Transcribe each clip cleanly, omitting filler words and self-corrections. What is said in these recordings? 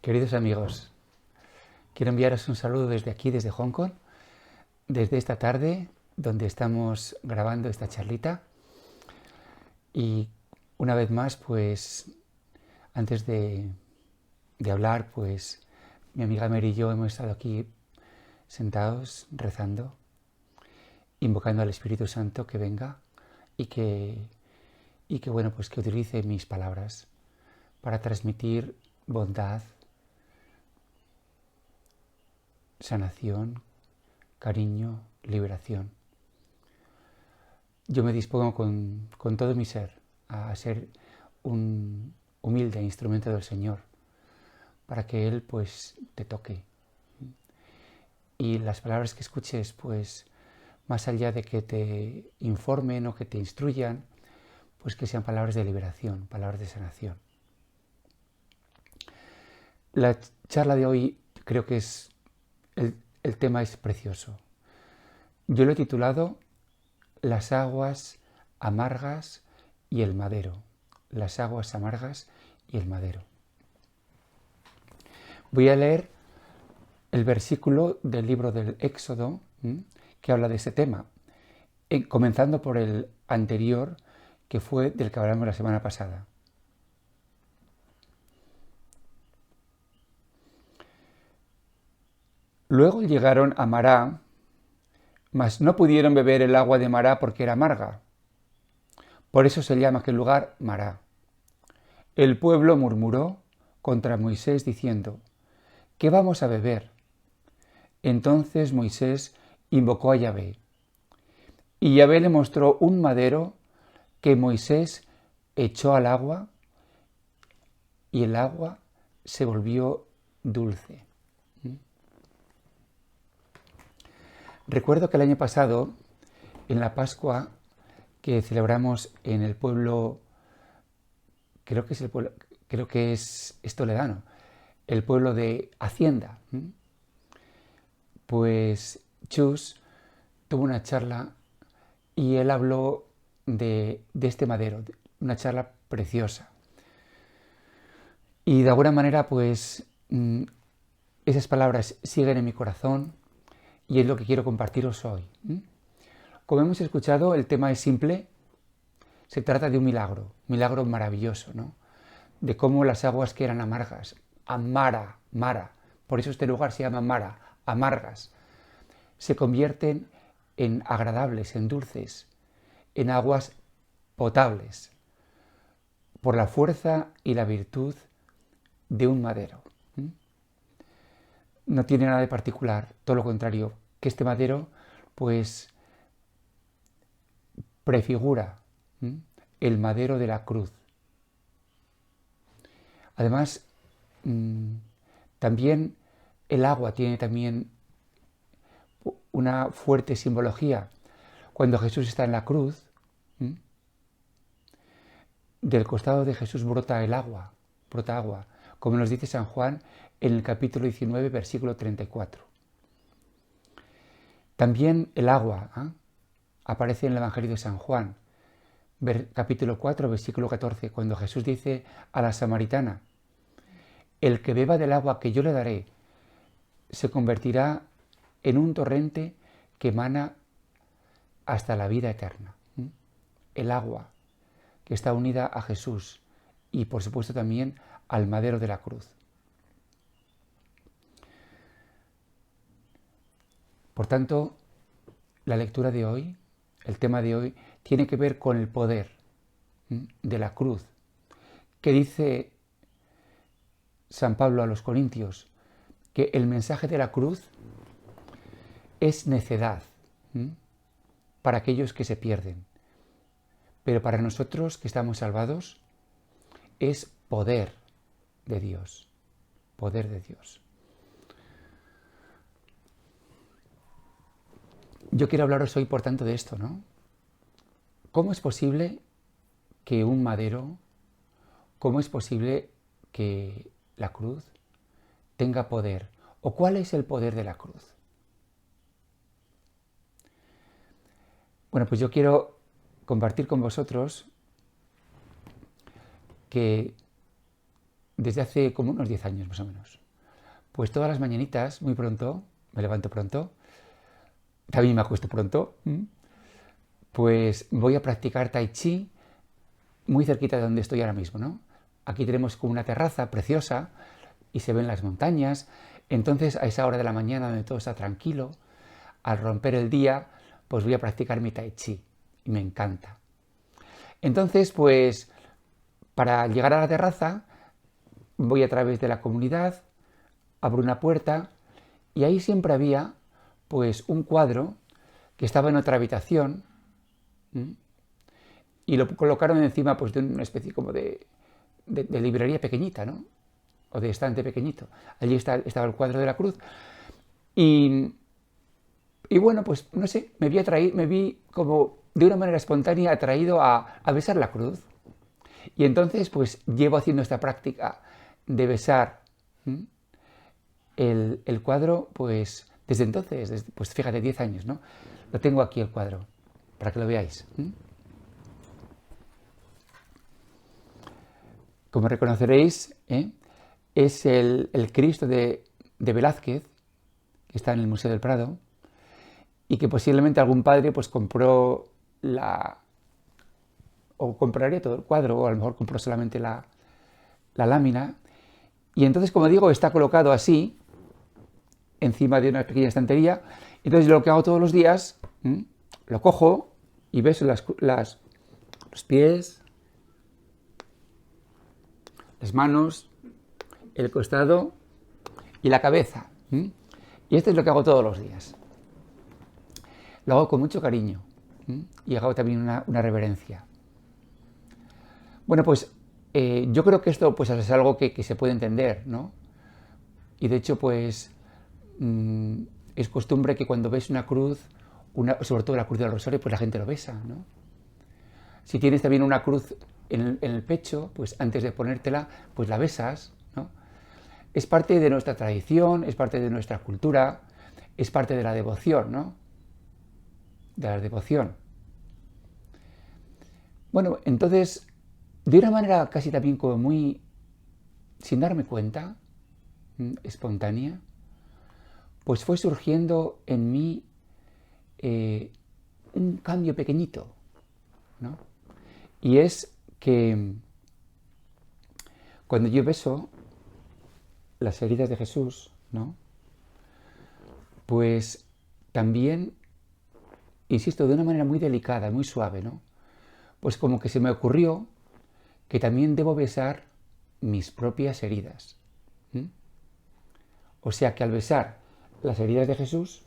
Queridos amigos, quiero enviaros un saludo desde aquí, desde Hong Kong, desde esta tarde donde estamos grabando esta charlita. Y una vez más, pues, antes de hablar, pues, mi amiga Mary y yo hemos estado aquí sentados, rezando, invocando al Espíritu Santo que venga y que bueno, pues que utilice mis palabras para transmitir bondad, sanación, cariño, liberación. Yo me dispongo con todo mi ser a ser un humilde instrumento del Señor para que Él pues te toque. Y las palabras que escuches, pues más allá de que te informen o que te instruyan, pues que sean palabras de liberación, palabras de sanación. La charla de hoy creo que es el tema es precioso. Yo lo he titulado Las aguas amargas y el madero. Las aguas amargas y el madero. Voy a leer el versículo del libro del Éxodo que habla de ese tema, comenzando por el anterior, que fue del que hablamos la semana pasada. Luego llegaron a Mará, mas no pudieron beber el agua de Mará porque era amarga. Por eso se llama aquel lugar Mará. El pueblo murmuró contra Moisés diciendo: ¿qué vamos a beber? Entonces Moisés invocó a Yahvé. Y Yahvé le mostró un madero que Moisés echó al agua y el agua se volvió dulce. Recuerdo que el año pasado, en la Pascua que celebramos en el pueblo, creo que es toledano, el pueblo de Hacienda, pues Chus tuvo una charla y él habló de este madero, una charla preciosa. Y de alguna manera, pues, esas palabras siguen en mi corazón y es lo que quiero compartiros hoy. Como hemos escuchado, el tema es simple. Se trata de un milagro maravilloso, ¿no? De cómo las aguas que eran amargas, Mara, por eso este lugar se llama Mara, amargas, se convierten en agradables, en dulces, en aguas potables, por la fuerza y la virtud de un madero. No tiene nada de particular, todo lo contrario, que este madero pues prefigura el madero de la cruz. Además, también el agua tiene también una fuerte simbología. Cuando Jesús está en la cruz, del costado de Jesús brota agua, como nos dice San Juan en el capítulo 19, versículo 34. También el agua aparece en el Evangelio de San Juan, capítulo 4, versículo 14, cuando Jesús dice a la samaritana: el que beba del agua que yo le daré se convertirá en un torrente que emana hasta la vida eterna. El agua que está unida a Jesús y por supuesto también al madero de la cruz. Por tanto, la lectura de hoy, el tema de hoy, tiene que ver con el poder de la cruz, que dice San Pablo a los Corintios, que el mensaje de la cruz es necedad para aquellos que se pierden, pero para nosotros que estamos salvados es poder de Dios, poder de Dios. Yo quiero hablaros hoy, por tanto, de esto, ¿no? ¿Cómo es posible que un madero, cómo es posible que la cruz tenga poder. ¿O cuál es el poder de la cruz? Bueno, pues yo quiero compartir con vosotros que desde hace como unos 10 años más o menos, pues todas las mañanitas, muy pronto, me levanto pronto, también me acuesto pronto, pues voy a practicar Tai Chi muy cerquita de donde estoy ahora mismo, ¿no? Aquí tenemos como una terraza preciosa y se ven las montañas. Entonces, a esa hora de la mañana donde todo está tranquilo, al romper el día, pues voy a practicar mi Tai Chi y me encanta. Entonces, pues, para llegar a la terraza, voy a través de la comunidad, abro una puerta y ahí siempre había, pues, un cuadro que estaba en otra habitación, y lo colocaron encima, pues, de una especie como de librería pequeñita, ¿no? O de estante pequeñito. Allí estaba el cuadro de la cruz. Y bueno, pues no sé, me vi como de una manera espontánea atraído a besar la cruz. Y entonces, pues llevo haciendo esta práctica de besar el cuadro, pues desde entonces, pues fíjate, 10 años, ¿no? Lo tengo aquí el cuadro, para que lo veáis. Como reconoceréis, es el Cristo de Velázquez, que está en el Museo del Prado, y que posiblemente algún padre pues compró o compraría todo el cuadro, o a lo mejor compró solamente la lámina. Y entonces, como digo, está colocado así, encima de una pequeña estantería. Entonces, lo que hago todos los días, lo cojo y beso los pies, las manos, el costado y la cabeza. Y esto es lo que hago todos los días. Lo hago con mucho cariño y hago también una reverencia. Bueno, pues yo creo que esto pues, es algo que se puede entender, ¿no? Y de hecho, pues es costumbre que cuando ves una cruz, sobre todo la cruz del Rosario, pues la gente lo besa, ¿no? Si tienes también una cruz en el pecho, pues antes de ponértela, pues la besas, ¿no? Es parte de nuestra tradición, es parte de nuestra cultura, es parte de la devoción, ¿no? De la devoción. Bueno, entonces, de una manera casi también como muy, sin darme cuenta, espontánea, pues fue surgiendo en mí un cambio pequeñito, ¿no? Y es que cuando yo beso las heridas de Jesús, ¿no? Pues también, insisto, de una manera muy delicada, muy suave, ¿no? Pues como que se me ocurrió que también debo besar mis propias heridas. O sea que al besar las heridas de Jesús,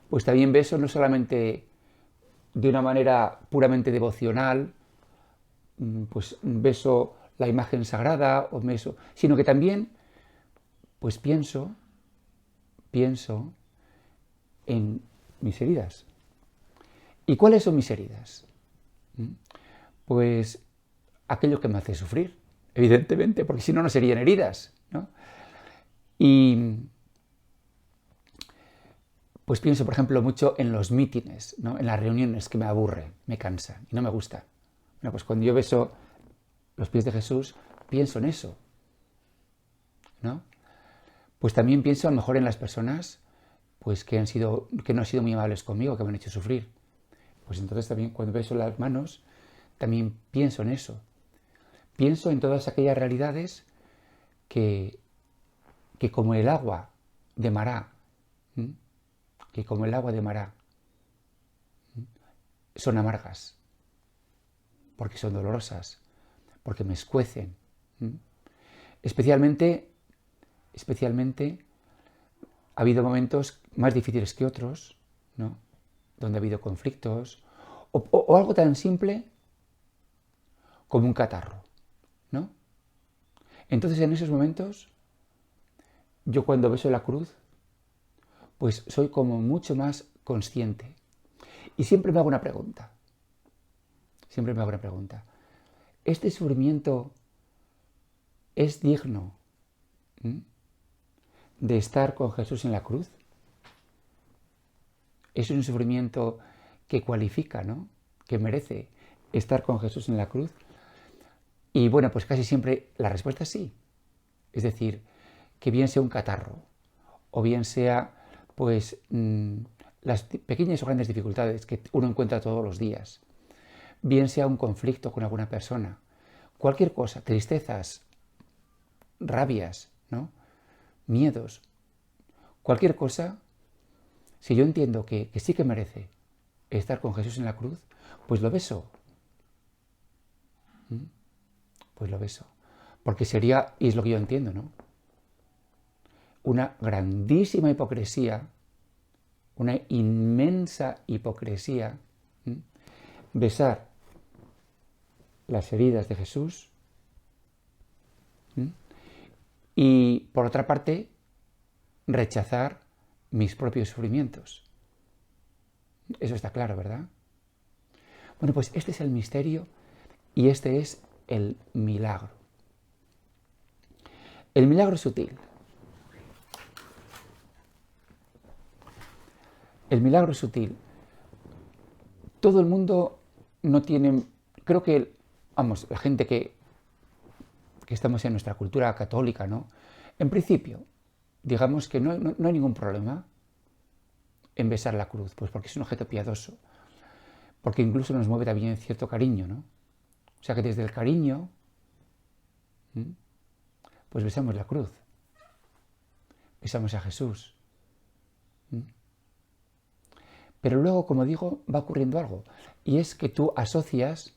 pues también beso no solamente de una manera puramente devocional, pues beso la imagen sagrada, sino que también pues pienso en mis heridas. ¿Y cuáles son mis heridas? Pues aquello que me hace sufrir, evidentemente, porque si no, no serían heridas, ¿no? Y pues pienso, por ejemplo, mucho en los mítines, ¿no? En las reuniones, que me aburre, me cansa y no me gusta. Bueno, pues cuando yo beso los pies de Jesús, pienso en eso, ¿no? Pues también pienso a lo mejor en las personas pues que no han sido muy amables conmigo, que me han hecho sufrir. Pues entonces también cuando beso las manos, también pienso en eso. Pienso en todas aquellas realidades que como el agua de Mará, son amargas, porque son dolorosas, porque me escuecen. Especialmente ha habido momentos más difíciles que otros, ¿no? Donde ha habido conflictos, o algo tan simple como un catarro, ¿no? Entonces, en esos momentos, yo cuando beso la cruz, pues soy como mucho más consciente. Y siempre me hago una pregunta. ¿Este sufrimiento es digno de estar con Jesús en la cruz. Es un sufrimiento que cualifica, ¿no? Que merece estar con Jesús en la cruz. Y bueno, pues casi siempre la respuesta es sí. Es decir, que bien sea un catarro, o bien sea pues las pequeñas o grandes dificultades que uno encuentra todos los días, bien sea un conflicto con alguna persona, cualquier cosa, tristezas, rabias, ¿no? Miedos, cualquier cosa, si yo entiendo que sí que merece estar con Jesús en la cruz, pues lo beso. Pues lo beso. Porque sería, y es lo que yo entiendo, ¿no? Una grandísima hipocresía, una inmensa hipocresía, besar las heridas de Jesús y, por otra parte, rechazar mis propios sufrimientos. Eso está claro, ¿verdad? Bueno, pues este es el misterio y este es el milagro. El milagro sutil. El milagro sutil. Todo el mundo no tiene, creo que, vamos, la gente que estamos en nuestra cultura católica, ¿no? En principio, digamos que no hay ningún problema en besar la cruz, pues porque es un objeto piadoso, porque incluso nos mueve también cierto cariño, ¿no? O sea que desde el cariño, pues besamos la cruz, besamos a Jesús. Pero luego, como digo, va ocurriendo algo, y es que tú asocias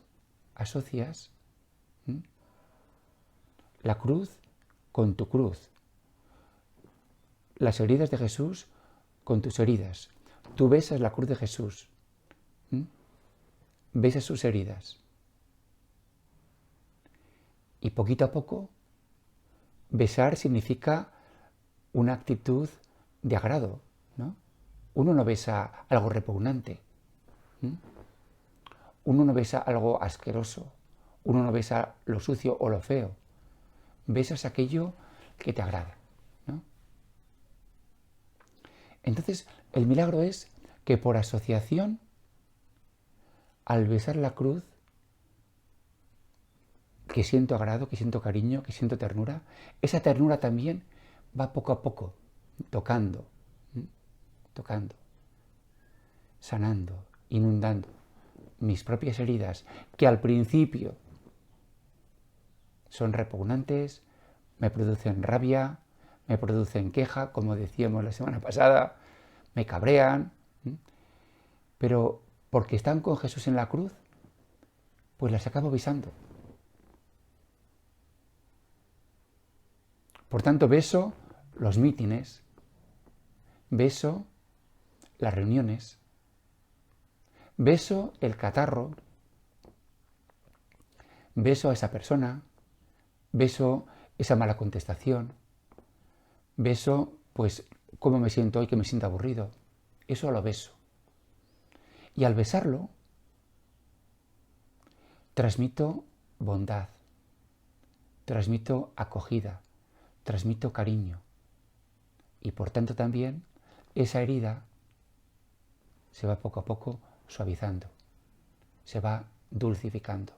la cruz con tu cruz, las heridas de Jesús con tus heridas. Tú besas la cruz de Jesús, besas sus heridas. Y poquito a poco, besar significa una actitud de agrado, ¿no? Uno no besa algo repugnante, uno no besa algo asqueroso, uno no besa lo sucio o lo feo, besas aquello que te agrada, ¿no? Entonces, el milagro es que por asociación, al besar la cruz, que siento agrado, que siento cariño, que siento ternura, esa ternura también va poco a poco tocando, sanando, inundando mis propias heridas, que al principio son repugnantes, me producen rabia, me producen queja, como decíamos la semana pasada, me cabrean, pero porque están con Jesús en la cruz, pues las acabo besando. Por tanto, beso los mítines, beso las reuniones, beso el catarro, beso a esa persona, beso esa mala contestación, beso, pues, cómo me siento hoy, que me siento aburrido. Eso lo beso. Y al besarlo, transmito bondad, transmito acogida, transmito cariño. Y por tanto también esa herida se va poco a poco suavizando, se va dulcificando.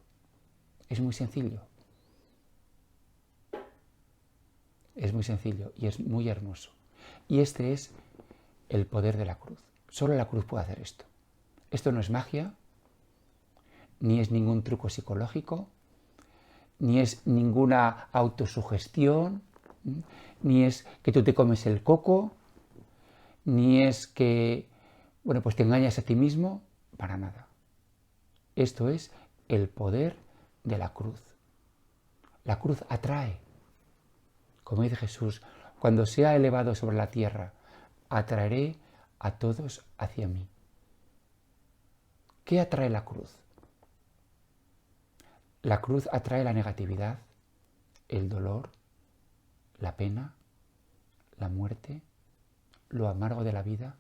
Es muy sencillo. Es muy sencillo y es muy hermoso. Y este es el poder de la cruz. Solo la cruz puede hacer esto. Esto no es magia, ni es ningún truco psicológico, ni es ninguna autosugestión, ni es que tú te comes el coco, ni es que, bueno, pues te engañas a ti mismo, para nada. Esto es el poder de la cruz. La cruz atrae. Como dice Jesús, cuando sea elevado sobre la tierra, atraeré a todos hacia mí. ¿Qué atrae la cruz? La cruz atrae la negatividad, el dolor, la pena, la muerte, lo amargo de la vida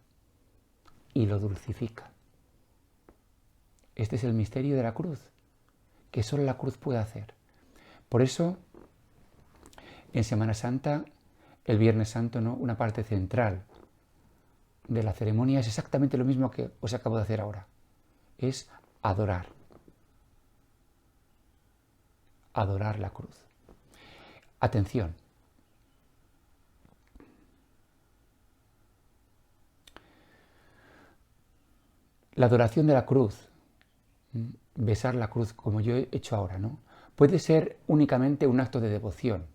y lo dulcifica. Este es el misterio de la cruz, que solo la cruz puede hacer. Por eso, en Semana Santa el Viernes Santo, ¿no? Una parte central de la ceremonia es exactamente lo mismo que os acabo de hacer ahora. Es adorar. Adorar la cruz. Atención. La adoración de la cruz, besar la cruz como yo he hecho ahora, ¿no? Puede ser únicamente un acto de devoción.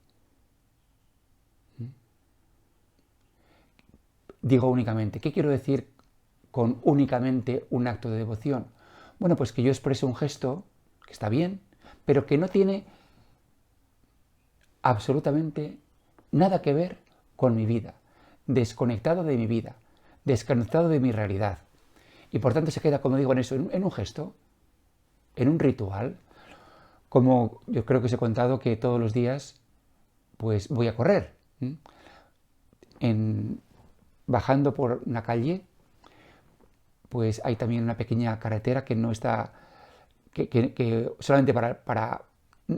Digo únicamente. ¿Qué quiero decir con únicamente un acto de devoción? Bueno, pues que yo exprese un gesto, que está bien, pero que no tiene absolutamente nada que ver con mi vida, desconectado de mi vida, desconectado de mi realidad. Y por tanto se queda, como digo, en eso, en un gesto, en un ritual, como yo creo que os he contado que todos los días pues voy a correr. Bajando por una calle, pues hay también una pequeña carretera que no está, que solamente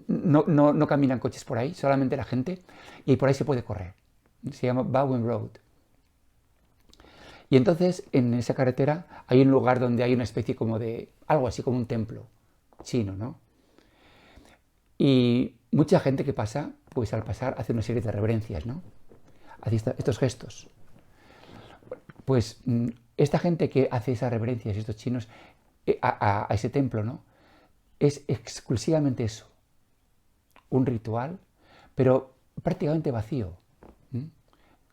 no caminan coches por ahí, solamente la gente, y por ahí se puede correr. Se llama Bowen Road. Y entonces en esa carretera hay un lugar donde hay una especie como de, algo así como un templo chino, ¿no? Y mucha gente que pasa, pues al pasar hace una serie de reverencias, ¿no? Hace estos gestos. Pues esta gente que hace esas reverencias, estos chinos, a ese templo, ¿no? Es exclusivamente eso, un ritual, pero prácticamente vacío,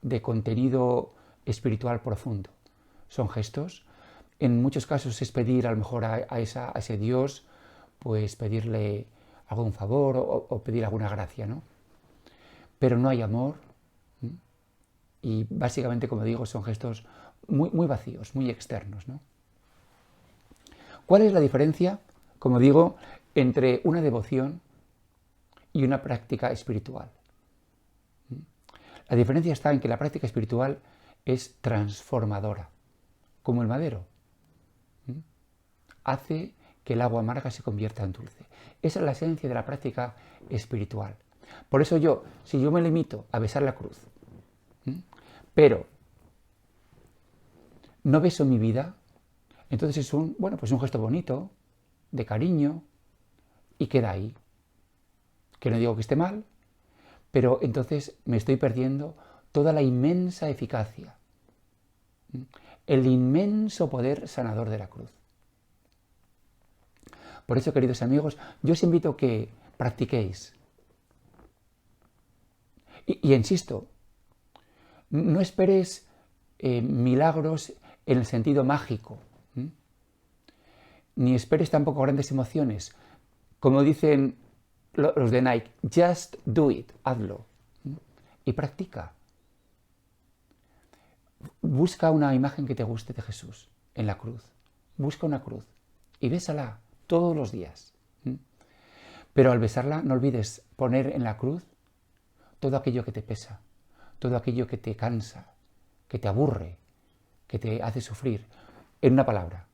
de contenido espiritual profundo. Son gestos. En muchos casos es pedir a lo mejor a ese Dios, pues pedirle algún favor o pedir alguna gracia, ¿no? Pero no hay amor. Y básicamente, como digo, son gestos muy vacíos, muy externos, ¿no? ¿Cuál es la diferencia, como digo, entre una devoción y una práctica espiritual? La diferencia está en que la práctica espiritual es transformadora, como el madero. Hace que el agua amarga se convierta en dulce. Esa es la esencia de la práctica espiritual. Por eso si yo me limito a besar la cruz, pero no beso mi vida, entonces es un gesto bonito, de cariño, y queda ahí. Que no digo que esté mal, pero entonces me estoy perdiendo toda la inmensa eficacia, el inmenso poder sanador de la cruz. Por eso, queridos amigos, yo os invito a que practiquéis. Y insisto, no esperes milagros en el sentido mágico, ni esperes tampoco grandes emociones. Como dicen los de Nike, just do it, hazlo. Y practica. Busca una imagen que te guste de Jesús en la cruz. Busca una cruz y bésala todos los días. Pero al besarla no olvides poner en la cruz todo aquello que te pesa, todo aquello que te cansa, que te aburre, que te hace sufrir. En una palabra,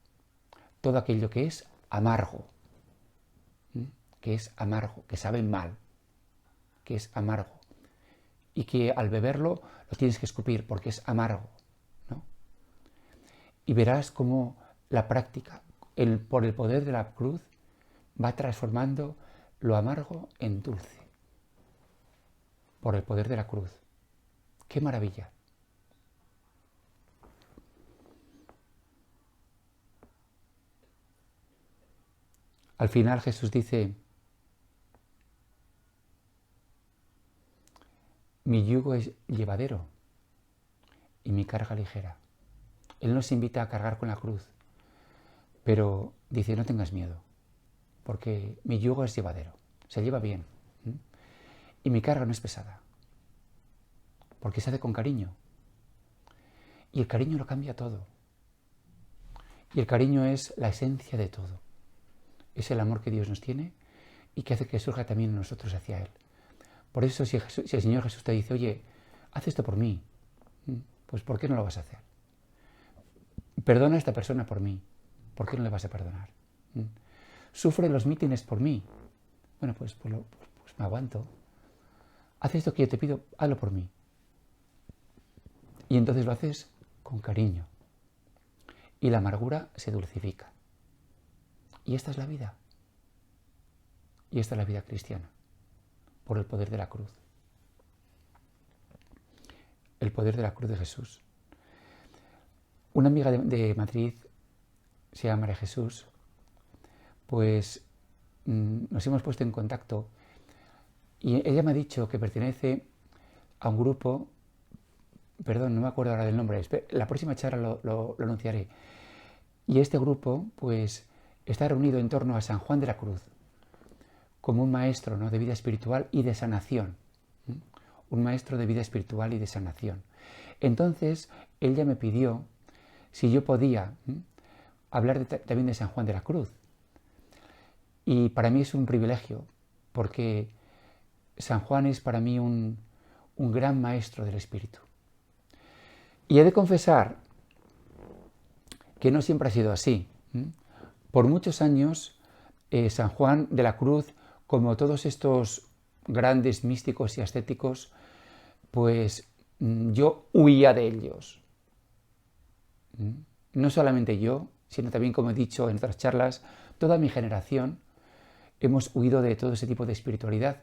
todo aquello que es amargo, que sabe mal, que es amargo. Y que al beberlo lo tienes que escupir porque es amargo, ¿no? Y verás cómo la práctica, por el poder de la cruz, va transformando lo amargo en dulce. Por el poder de la cruz. ¡Qué maravilla! Al final Jesús dice, mi yugo es llevadero y mi carga ligera. Él nos invita a cargar con la cruz, pero dice, no tengas miedo, porque mi yugo es llevadero, se lleva bien, y mi carga no es pesada, porque se hace con cariño. Y el cariño lo cambia todo. Y el cariño es la esencia de todo. Es el amor que Dios nos tiene y que hace que surja también en nosotros hacia Él. Por eso si el Señor Jesús te dice, oye, haz esto por mí, pues ¿por qué no lo vas a hacer? Perdona a esta persona por mí, ¿por qué no le vas a perdonar? Sufre los mítines por mí, bueno, pues me aguanto. Haz esto que yo te pido, hazlo por mí. Y entonces lo haces con cariño. Y la amargura se dulcifica. Y esta es la vida. Y esta es la vida cristiana, por el poder de la cruz. El poder de la cruz de Jesús. Una amiga de Madrid, se llama María Jesús, pues nos hemos puesto en contacto y ella me ha dicho que pertenece a un grupo, perdón, no me acuerdo ahora del nombre, la próxima charla lo anunciaré. Y este grupo, pues, está reunido en torno a San Juan de la Cruz, como un maestro, ¿no?, de vida espiritual y de sanación. Un maestro de vida espiritual y de sanación. Entonces, ella me pidió si yo podía hablar también de San Juan de la Cruz. Y para mí es un privilegio, porque San Juan es para mí un gran maestro del espíritu. Y he de confesar que no siempre ha sido así. Por muchos años, San Juan de la Cruz, como todos estos grandes místicos y ascéticos, pues yo huía de ellos. No solamente yo, sino también, como he dicho en otras charlas, toda mi generación hemos huido de todo ese tipo de espiritualidad,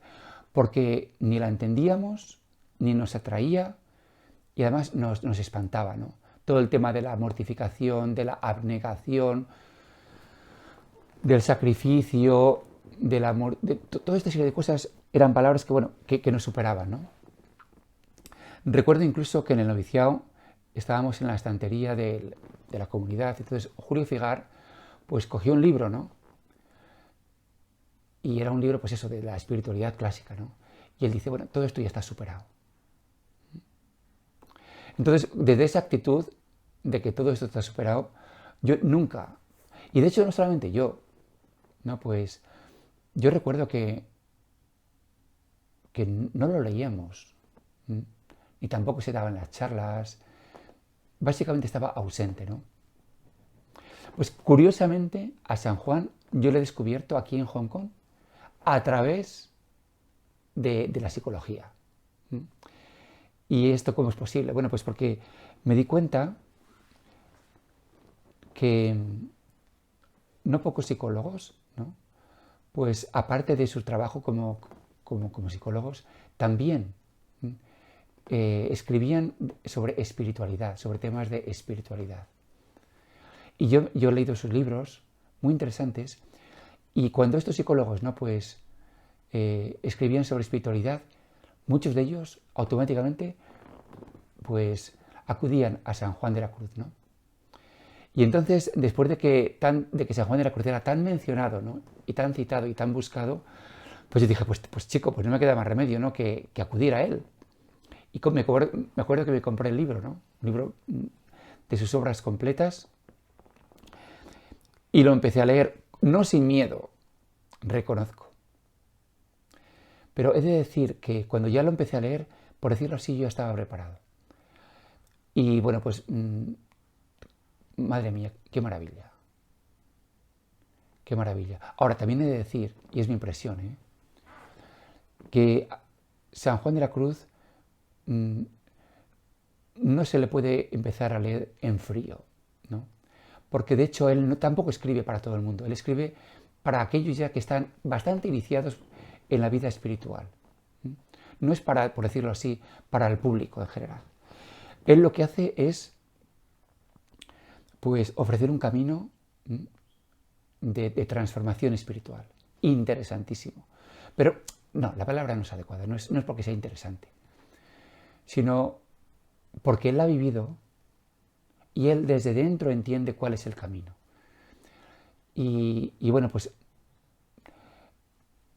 porque ni la entendíamos, ni nos atraía, y además nos espantaba, ¿no? Todo el tema de la mortificación, de la abnegación, del sacrificio, del amor, de toda esta serie de cosas eran palabras que, bueno, que nos superaban, ¿no? Recuerdo incluso que en el noviciado estábamos en la estantería de la comunidad, entonces Julio Figar pues cogió un libro, ¿no? Y era un libro, pues eso, de la espiritualidad clásica, ¿no? Y él dice, bueno, todo esto ya está superado. Entonces, desde esa actitud de que todo esto está superado, yo nunca, y de hecho no solamente yo, ¿no? Pues yo recuerdo que no lo leíamos, ni tampoco se daban las charlas, básicamente estaba ausente, ¿no? Pues curiosamente a San Juan yo lo he descubierto aquí en Hong Kong a través de la psicología. ¿Y esto cómo es posible? Bueno, pues porque me di cuenta que no pocos psicólogos, ¿no?, pues aparte de su trabajo como psicólogos, también escribían sobre espiritualidad, sobre temas de espiritualidad. Y yo he leído sus libros, muy interesantes, y cuando estos psicólogos, ¿no?, pues escribían sobre espiritualidad, muchos de ellos automáticamente pues acudían a San Juan de la Cruz, ¿no? Y entonces, después de que San Juan de la Cruz era tan mencionado, ¿no?, y tan citado y tan buscado, pues yo dije, pues chico, pues no me queda más remedio, ¿no?, que acudir a él. Y me acuerdo que me compré el libro, ¿no?, un libro de sus obras completas, y lo empecé a leer, no sin miedo, reconozco. Pero he de decir que cuando ya lo empecé a leer, por decirlo así, yo ya estaba preparado. Y bueno, pues, madre mía, qué maravilla. Qué maravilla. Ahora, también he de decir, y es mi impresión, que San Juan de la Cruz no se le puede empezar a leer en frío, ¿no? Porque de hecho él tampoco escribe para todo el mundo, él escribe para aquellos ya que están bastante iniciados en la vida espiritual. No es para, por decirlo así, para el público en general. Él lo que hace es, pues, ofrecer un camino de transformación espiritual. Interesantísimo. Pero, no, la palabra no es adecuada, no es porque sea interesante, sino porque él la ha vivido y él desde dentro entiende cuál es el camino. Y bueno, pues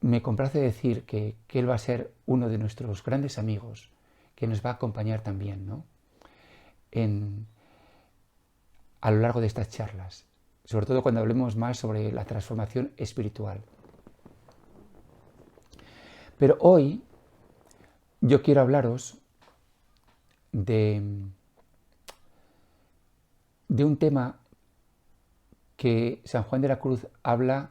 me complace decir que él va a ser uno de nuestros grandes amigos, que nos va a acompañar también, ¿no?, a lo largo de estas charlas, sobre todo cuando hablemos más sobre la transformación espiritual. Pero hoy yo quiero hablaros de un tema que San Juan de la Cruz habla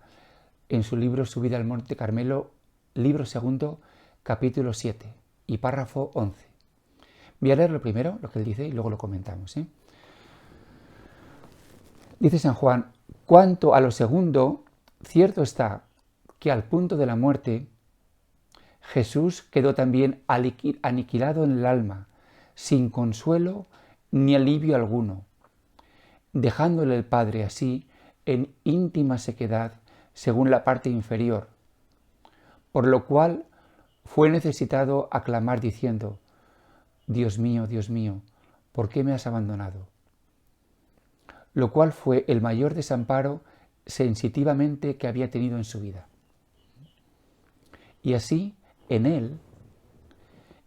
en su libro Subida al Monte Carmelo, libro segundo, capítulo 7 y párrafo 11. Voy a leer lo primero, lo que él dice, y luego lo comentamos, ¿eh? Dice San Juan: cuanto a lo segundo, cierto está que al punto de la muerte Jesús quedó también aniquilado en el alma, sin consuelo ni alivio alguno, dejándole el Padre así en íntima sequedad según la parte inferior, por lo cual fue necesitado aclamar diciendo: Dios mío, ¿por qué me has abandonado? Lo cual fue el mayor desamparo sensitivamente que había tenido en su vida. Y así, en él,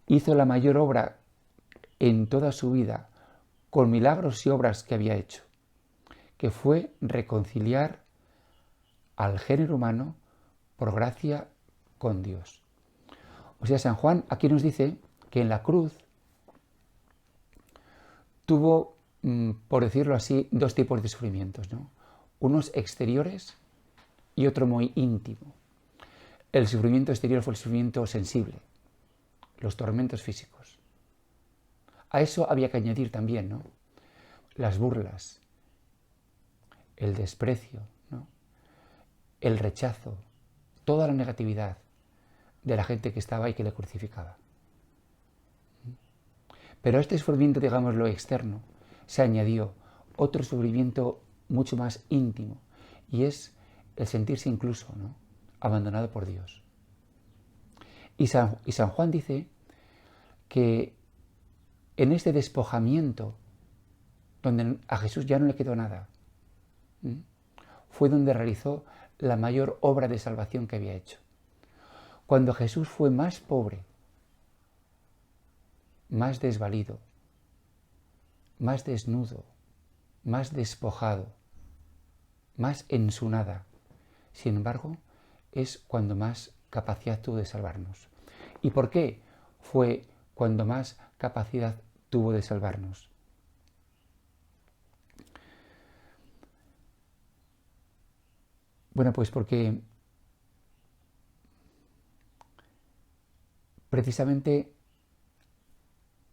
hizo la mayor obra en toda su vida, con milagros y obras que había hecho, que fue reconciliar al género humano por gracia con Dios. O sea, San Juan aquí nos dice que en la cruz tuvo, por decirlo así, dos tipos de sufrimientos, ¿no? Unos exteriores y otro muy íntimo. El sufrimiento exterior fue el sufrimiento sensible, los tormentos físicos. A eso había que añadir también, ¿no?, las burlas, el desprecio, ¿no?, el rechazo, toda la negatividad de la gente que estaba y que le crucificaba. Pero a este sufrimiento, digamos, lo externo, se añadió otro sufrimiento mucho más íntimo, y es el sentirse incluso, ¿no?, abandonado por Dios. Y San Juan dice que en este despojamiento, donde a Jesús ya no le quedó nada, fue donde realizó la mayor obra de salvación que había hecho. Cuando Jesús fue más pobre, más desvalido, más desnudo, más despojado, más en su nada, sin embargo, es cuando más capacidad tuvo de salvarnos. ¿Y por qué fue cuando más capacidad tuvo de salvarnos? Bueno, pues porque precisamente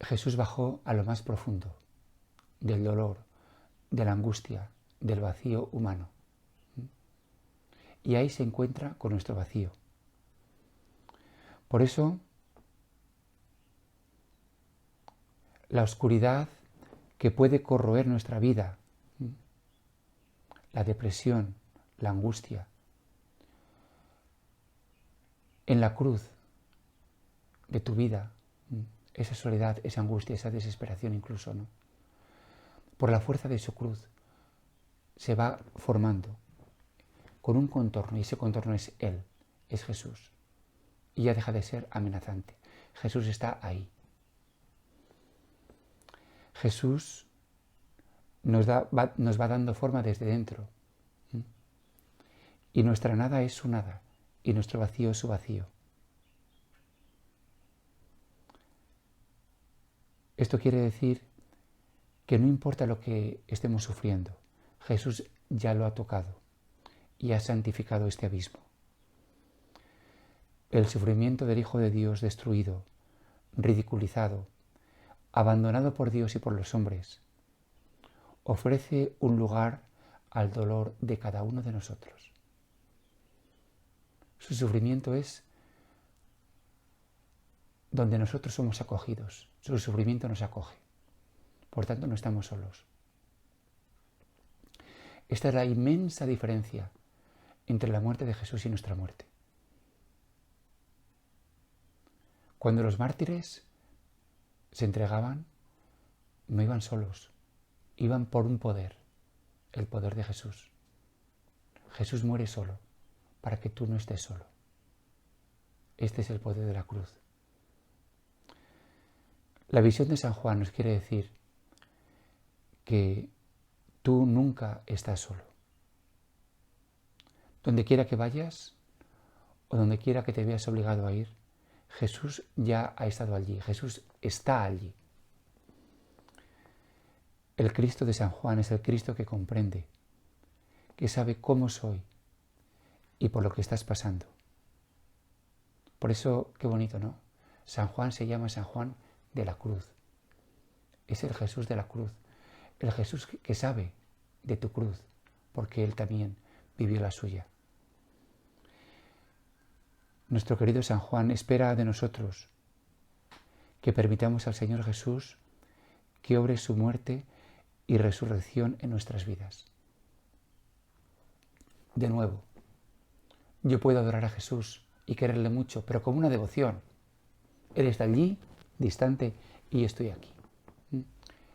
Jesús bajó a lo más profundo del dolor, de la angustia, del vacío humano. Y ahí se encuentra con nuestro vacío. Por eso, la oscuridad que puede corroer nuestra vida, la depresión, la angustia, en la cruz de tu vida, esa soledad, esa angustia, esa desesperación incluso, ¿no?, por la fuerza de su cruz se va formando con un contorno, y ese contorno es Él, es Jesús, y ya deja de ser amenazante. Jesús está ahí. Jesús nos va dando forma desde dentro, y nuestra nada es su nada, y nuestro vacío es su vacío. Esto quiere decir que no importa lo que estemos sufriendo, Jesús ya lo ha tocado y ha santificado este abismo. El sufrimiento del Hijo de Dios destruido, ridiculizado, abandonado por Dios y por los hombres, ofrece un lugar al dolor de cada uno de nosotros. Su sufrimiento es donde nosotros somos acogidos. Su sufrimiento nos acoge. Por tanto, no estamos solos. Esta es la inmensa diferencia entre la muerte de Jesús y nuestra muerte. Cuando los mártires se entregaban, no iban solos, iban por un poder, el poder de Jesús. Jesús muere solo, para que tú no estés solo. Este es el poder de la cruz. La visión de San Juan nos quiere decir que tú nunca estás solo. Donde quiera que vayas o donde quiera que te veas obligado a ir, Jesús ya ha estado allí, Jesús está allí. El Cristo de San Juan es el Cristo que comprende, que sabe cómo soy y por lo que estás pasando. Por eso, qué bonito, ¿no? San Juan se llama San Juan de la Cruz, es el Jesús de la cruz, el Jesús que sabe de tu cruz, porque Él también vivió la suya. Nuestro querido San Juan espera de nosotros que permitamos al Señor Jesús que obre su muerte y resurrección en nuestras vidas. De nuevo, yo puedo adorar a Jesús y quererle mucho, pero como una devoción. Él está allí, distante, y yo estoy aquí.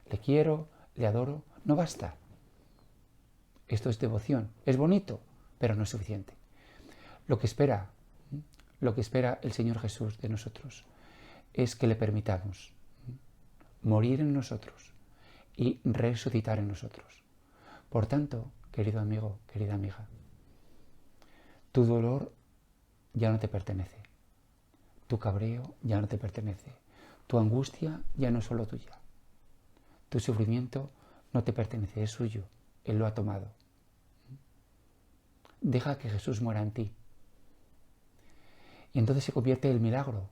Le quiero, le adoro, no basta. Esto es devoción, es bonito, pero no es suficiente. Lo que espera el Señor Jesús de nosotros es que le permitamos morir en nosotros y resucitar en nosotros. Por tanto, querido amigo, querida amiga, tu dolor ya no te pertenece, tu cabreo ya no te pertenece, tu angustia ya no es solo tuya, tu sufrimiento no te pertenece, es suyo, Él lo ha tomado. Deja que Jesús muera en ti. Y entonces se convierte el milagro.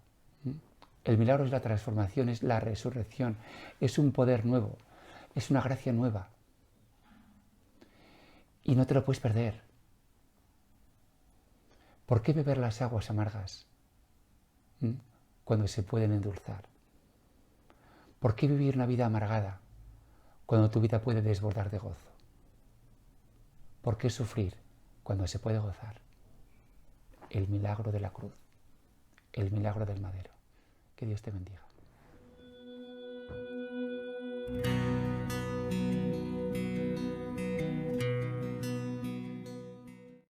El milagro es la transformación, es la resurrección, es un poder nuevo, es una gracia nueva. Y no te lo puedes perder. ¿Por qué beber las aguas amargas cuando se pueden endulzar? ¿Por qué vivir una vida amargada cuando tu vida puede desbordar de gozo? ¿Por qué sufrir cuando se puede gozar? El milagro de la cruz, el milagro del madero. Que Dios te bendiga.